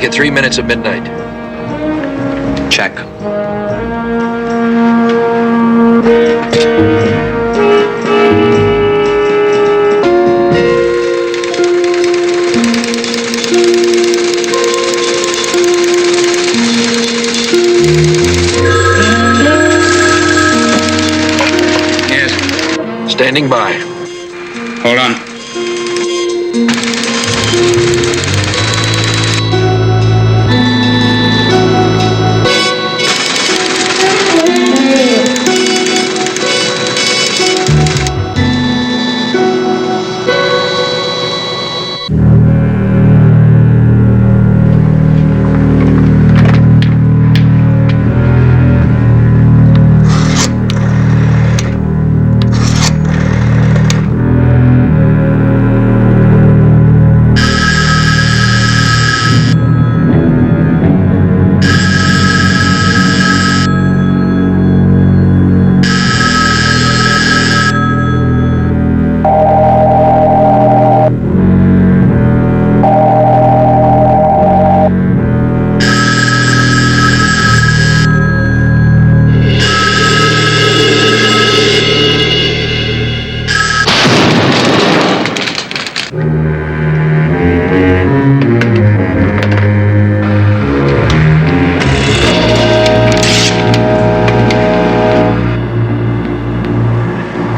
make it 3 minutes of midnight. Check. Yes. Standing by. Hold on.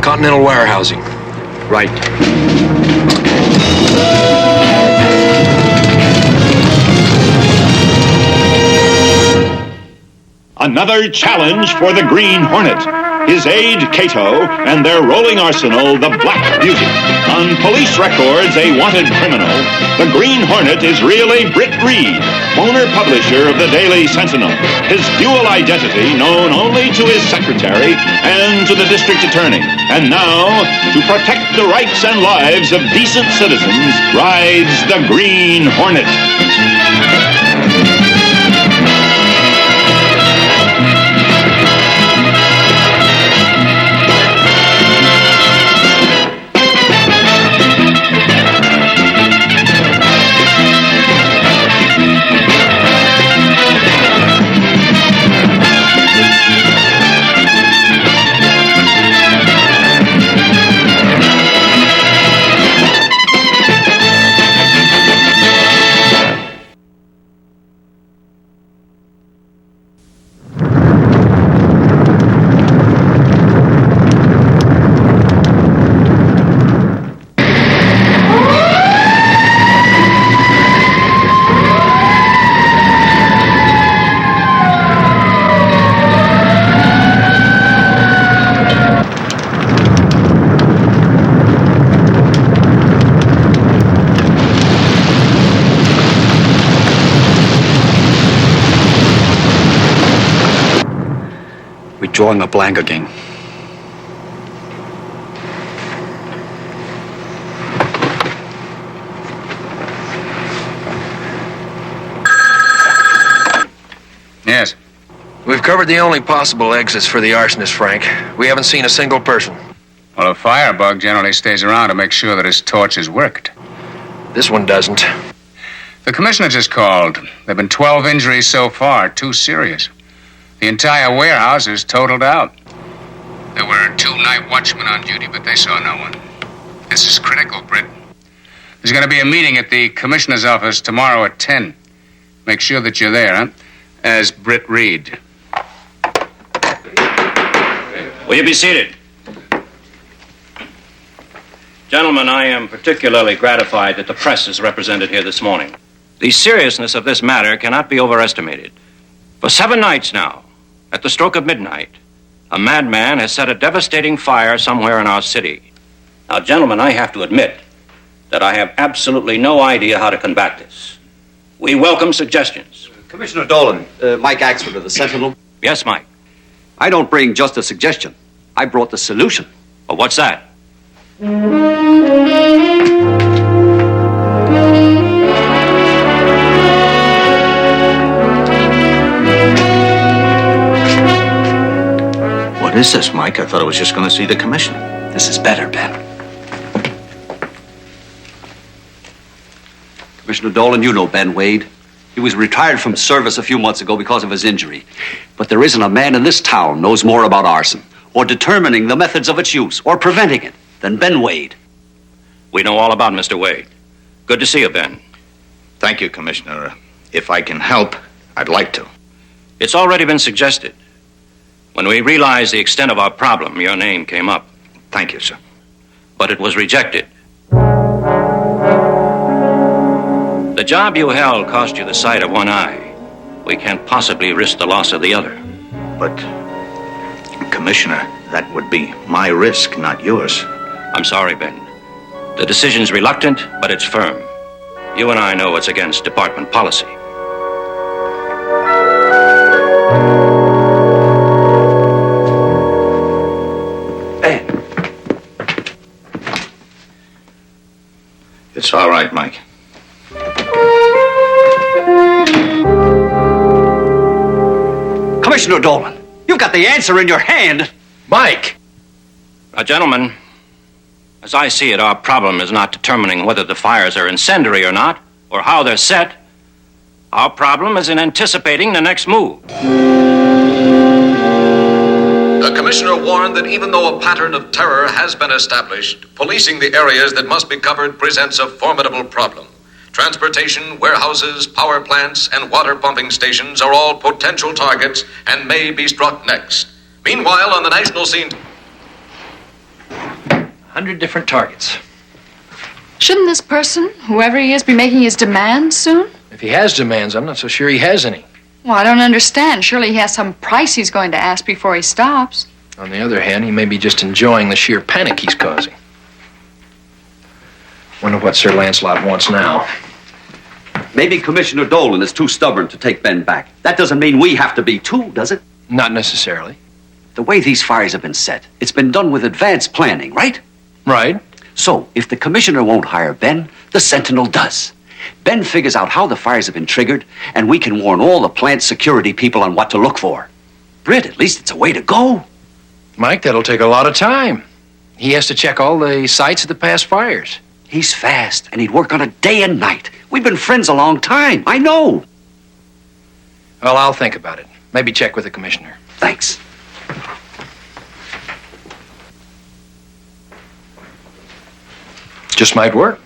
Continental Warehousing. Right. Another challenge for the Green Hornet. His aide, Cato, and their rolling arsenal, the Black Beauty. On police records, a wanted criminal. The Green Hornet is really Britt Reed, owner publisher of the Daily Sentinel. His dual identity known only to his secretary and to the district attorney. And now, to protect the rights and lives of decent citizens, rides the Green Hornet. Drawing a blank again. Yes. We've covered the only possible exits for the arsonist, Frank. We haven't seen a single person. Well, a firebug generally stays around to make sure that his torch is worked. This one doesn't. The commissioner just called. There have been 12 injuries so far, 2 serious. The entire warehouse is totaled out. There were 2 night watchmen on duty, but they saw no one. This is critical, Britt. There's going to be a meeting at the commissioner's office tomorrow at 10. Make sure that you're there, huh? As Britt Reed. Will you be seated? Gentlemen, I am particularly gratified that the press is represented here this morning. The seriousness of this matter cannot be overestimated. For 7 nights now, at the stroke of midnight, a madman has set a devastating fire somewhere in our city. Now, gentlemen, I have to admit that I have absolutely no idea how to combat this. We welcome suggestions. Commissioner Dolan, Mike Axford of the Sentinel. Yes, Mike. I don't bring just a suggestion. I brought the solution. But what's that? What is this, Mike? I thought I was just going to see the commissioner. This is better, Ben. Commissioner Dolan, you know Ben Wade. He was retired from service a few months ago because of his injury. But there isn't a man in this town knows more about arson, or determining the methods of its use, or preventing it, than Ben Wade. We know all about Mr. Wade. Good to see you, Ben. Thank you, Commissioner. If I can help, I'd like to. It's already been suggested. When we realized the extent of our problem, your name came up. Thank you, sir. But it was rejected. The job you held cost you the sight of one eye. We can't possibly risk the loss of the other. But, Commissioner, that would be my risk, not yours. I'm sorry, Ben. The decision's reluctant, but it's firm. You and I know it's against department policy. Ben. It's all right, Mike. Commissioner Dolan, you've got the answer in your hand. Mike! Now, gentlemen, as I see it, our problem is not determining whether the fires are incendiary or not, or how they're set. Our problem is in anticipating the next move. The commissioner warned that even though a pattern of terror has been established, policing the areas that must be covered presents a formidable problem. Transportation, warehouses, power plants, and water pumping stations are all potential targets and may be struck next. Meanwhile, on the national scene... 100 different targets. Shouldn't this person, whoever he is, be making his demands soon? If he has demands, I'm not so sure he has any. Well, I don't understand. Surely he has some price he's going to ask before he stops. On the other hand, he may be just enjoying the sheer panic he's causing. Wonder what Sir Lancelot wants now. Maybe Commissioner Dolan is too stubborn to take Ben back. That doesn't mean we have to be too, does it? Not necessarily. The way these fires have been set, it's been done with advanced planning, right? Right. So, if the commissioner won't hire Ben, the Sentinel does. Ben figures out how the fires have been triggered, and we can warn all the plant security people on what to look for. Britt, at least it's a way to go. Mike, that'll take a lot of time. He has to check all the sites of the past fires. He's fast, and he'd work on it day and night. We've been friends a long time. I know. Well, I'll think about it. Maybe check with the commissioner. Thanks. Just might work.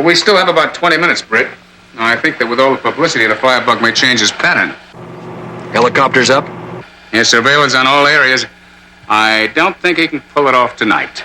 Well, we still have about 20 minutes, Britt. I think that with all the publicity, the firebug may change his pattern. Helicopters up? Yes, surveillance on all areas. I don't think he can pull it off tonight.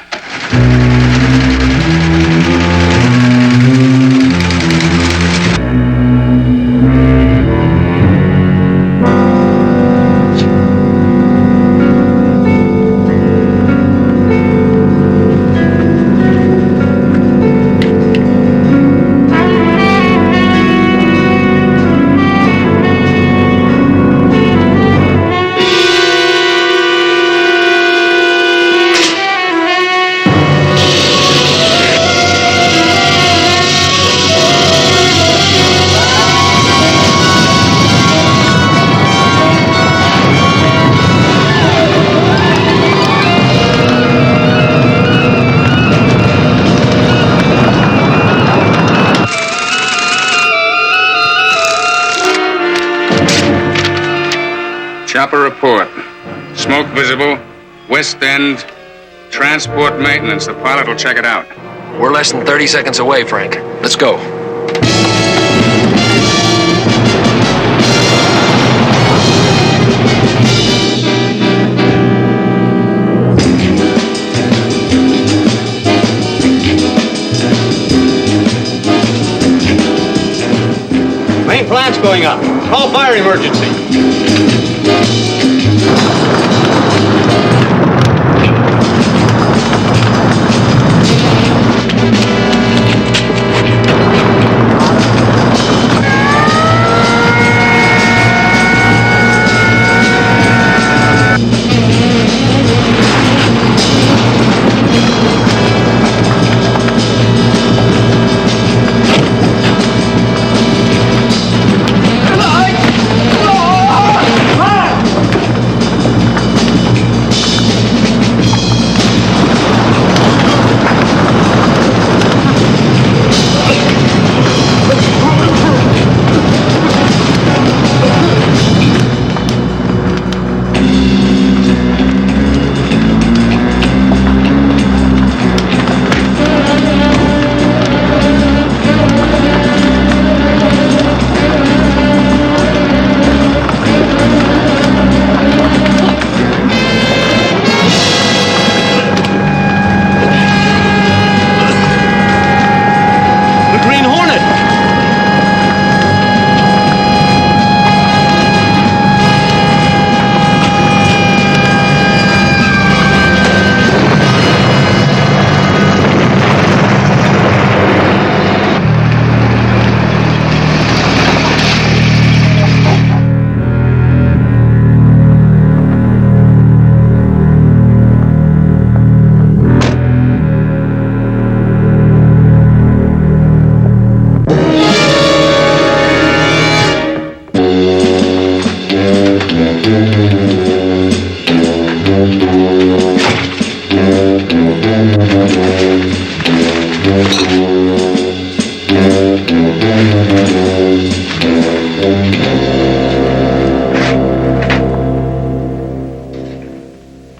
Chopper report. Smoke visible. West end. Transport maintenance. The pilot will check it out. We're less than 30 seconds away, Frank. Let's go. Main plant's going up. Call fire emergency.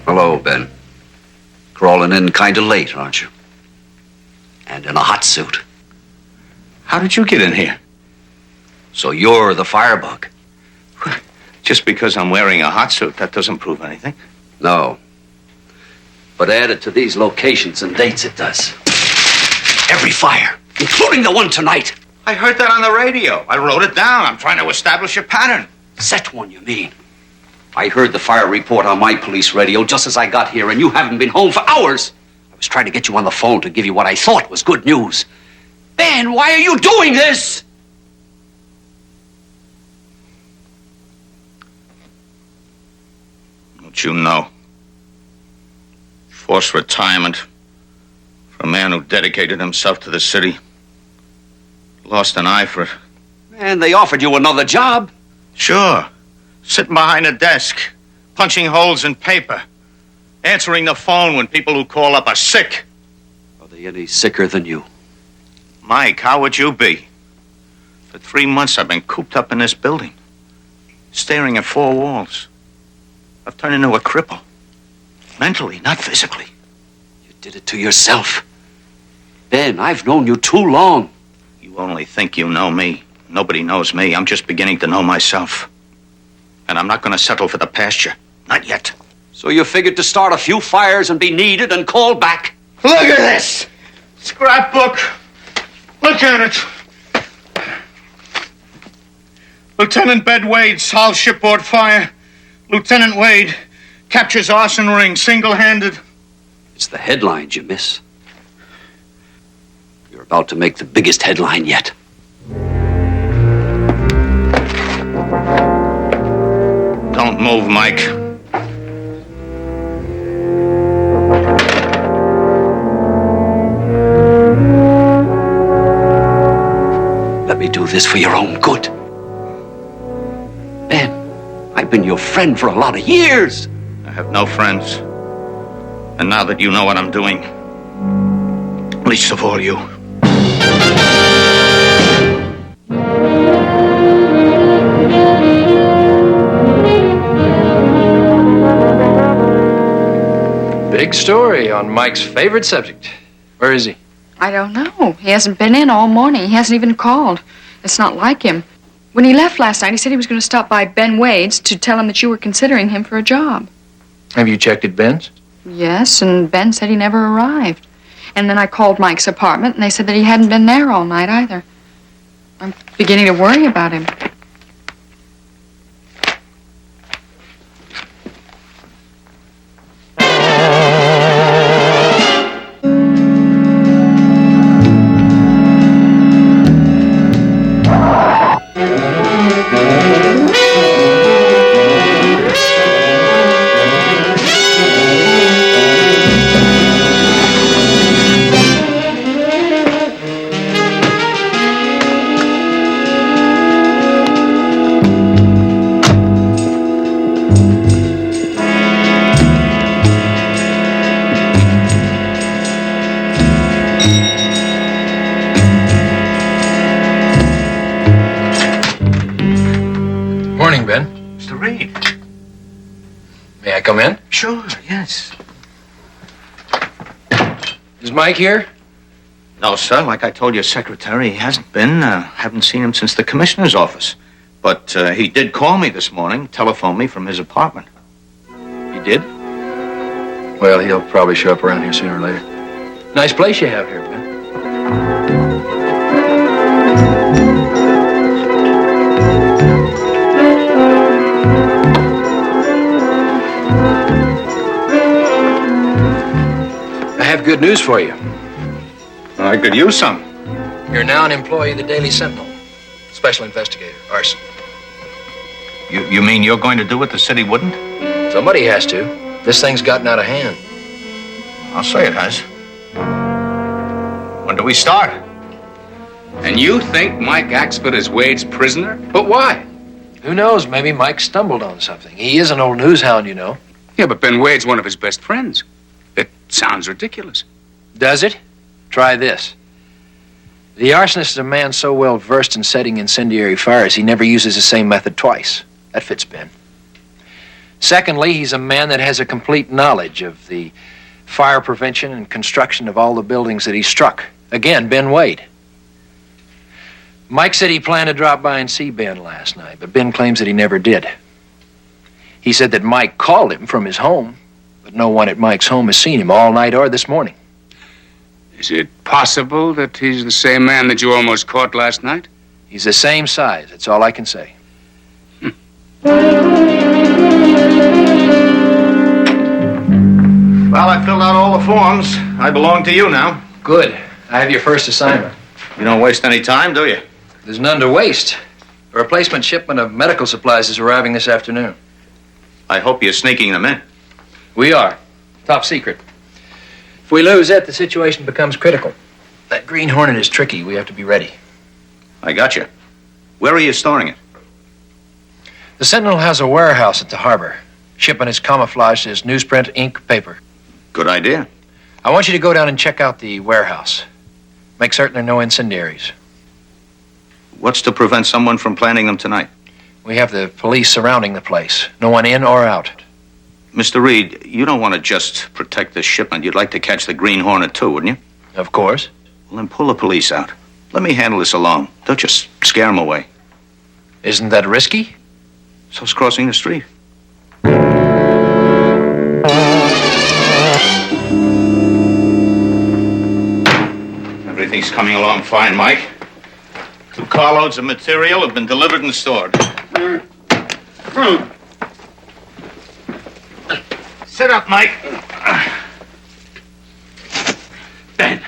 Hello, Ben. Crawling in kind of late, aren't you? And in a hot suit. How did you get in here? So you're the firebug? Just because I'm wearing a hot suit, that doesn't prove anything. No. But added to these locations and dates, it does. Every fire, including the one tonight. I heard that on the radio. I wrote it down. I'm trying to establish a pattern. Set one, you mean? I heard the fire report on my police radio just as I got here, and you haven't been home for hours. I was trying to get you on the phone to give you what I thought was good news. Ben, why are you doing this? Don't you know? Forced retirement for a man who dedicated himself to the city. Lost an eye for it. And they offered you another job. Sure. Sitting behind a desk, punching holes in paper, answering the phone when people who call up are sick. Are they any sicker than you? Mike, how would you be? For 3 months, I've been cooped up in this building, staring at four walls. I've turned into a cripple. Mentally, not physically. You did it to yourself. Ben, I've known you too long. You only think you know me. Nobody knows me. I'm just beginning to know myself. And I'm not going to settle for the pasture. Not yet. So you figured to start a few fires and be needed and called back? Look at this! Scrapbook. Look at it. Lieutenant Bed Wade solves shipboard fire. Lieutenant Wade captures arson ring single-handed. It's the headlines you miss. You're about to make the biggest headline yet. Don't move, Mike. Let me do this for your own good. Ben, I've been your friend for a lot of years. I have no friends. And now that you know what I'm doing, least of all you. Big story on Mike's favorite subject. Where is he? I don't know. He hasn't been in all morning. He hasn't even called. It's not like him. When he left last night, he said he was going to stop by Ben Wade's to tell him that you were considering him for a job. Have you checked at Ben's? Yes, and Ben said he never arrived. And then I called Mike's apartment, and they said that he hadn't been there all night either. I'm beginning to worry about him. Morning, Ben. Mr. Reed. May I come in? Sure, yes. Is Mike here? No, sir. Like I told your secretary, he hasn't been. Haven't seen him since the commissioner's office. But he did call me this morning, telephone me from his apartment. He did? Well, he'll probably show up around here sooner or later. Nice place you have here, Ben. I have good news for you. I could use some. You're now an employee of the Daily Sentinel. Special investigator, arson. You mean you're going to do what the city wouldn't? Somebody has to. This thing's gotten out of hand. I'll say it has. When do we start? And you think Mike Axford is Wade's prisoner? But why? Who knows? Maybe Mike stumbled on something. He is an old news hound, you know. Yeah, but Ben Wade's one of his best friends. It sounds ridiculous. Does it? Try this. The arsonist is a man so well versed in setting incendiary fires, he never uses the same method twice. That fits Ben. Secondly, he's a man that has a complete knowledge of the fire prevention and construction of all the buildings that he struck. Again, Ben Wade. Mike said he planned to drop by and see Ben last night, but Ben claims that he never did. He said that Mike called him from his home, but no one at Mike's home has seen him all night or this morning. Is it possible that he's the same man that you almost caught last night? He's the same size, that's all I can say. Well, I filled out all the forms. I belong to you now. Good. I have your first assignment. You don't waste any time, do you? There's none to waste. A replacement shipment of medical supplies is arriving this afternoon. I hope you're sneaking them in. We are. Top secret. If we lose it, the situation becomes critical. That Green Hornet is tricky. We have to be ready. I got you. Where are you storing it? The Sentinel has a warehouse at the harbor. Shipment is camouflaged as newsprint, ink, paper. Good idea. I want you to go down and check out the warehouse. Make certain there are no incendiaries. What's to prevent someone from planting them tonight? We have the police surrounding the place. No one in or out. Mr. Reed, you don't want to just protect this shipment. You'd like to catch the Green Hornet too, wouldn't you? Of course. Well, then pull the police out. Let me handle this alone. Don't just scare them away. Isn't that risky? So's crossing the street. Everything's coming along fine, Mike. 2 carloads of material have been delivered and stored. Sit up, Mike. Ben,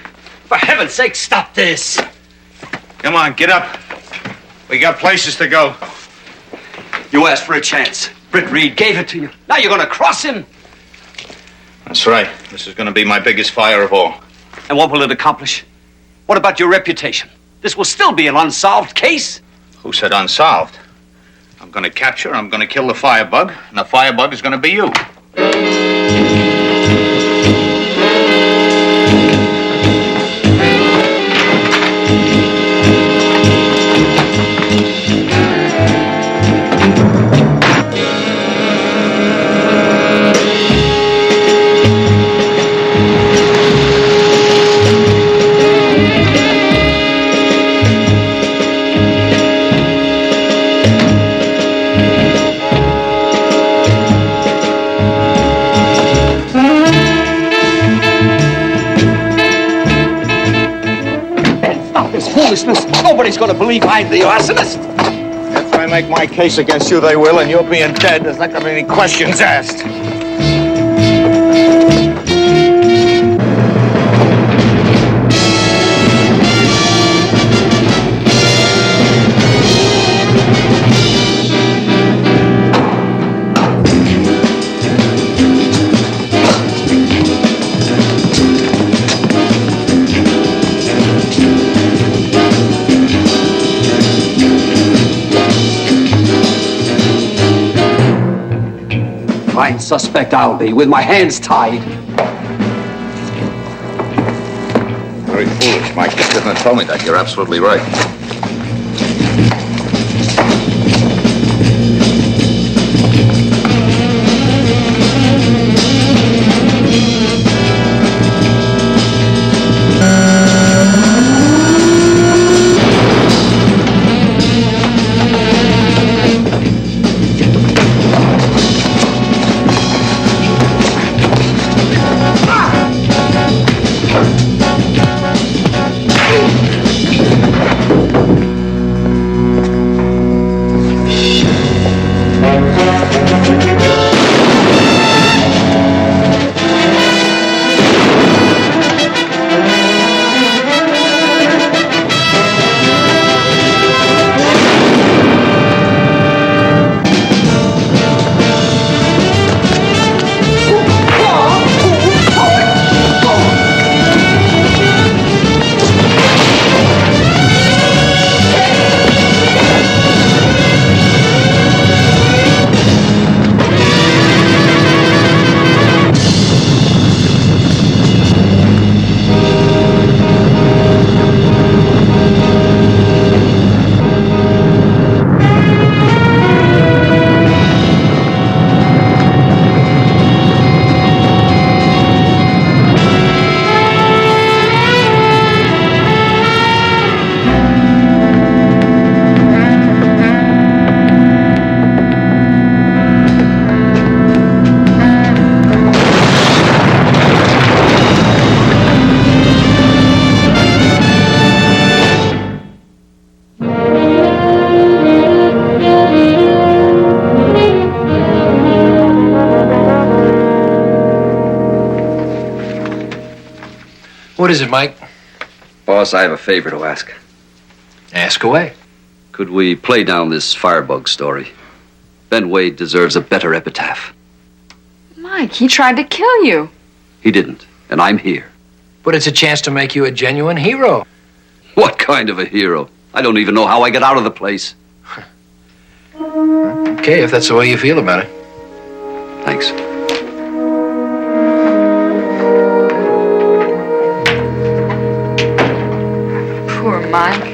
for heaven's sake, stop this. Come on, get up. We got places to go. You asked for a chance. Britt Reed gave it to you. Now you're going to cross him. That's right. This is going to be my biggest fire of all. And what will it accomplish? What about your reputation? This will still be an unsolved case. Who said unsolved? I'm going to capture, I'm going to kill the firebug, and the firebug is going to be you. Nobody's going to believe I'm the arsonist. If I make my case against you, they will, and you're being dead. There's not going to be any questions asked. Fine suspect I'll be, with my hands tied. Very foolish, Mike. You shouldn't have told me that. You're absolutely right. What is it, Mike? Boss, I have a favor to ask. Ask away. Could we play down this firebug story? Ben Wade deserves a better epitaph. Mike, he tried to kill you. He didn't, and I'm here. But it's a chance to make you a genuine hero. What kind of a hero? I don't even know how I get out of the place. Okay, if that's the way you feel about it. Thanks. Poor Mike.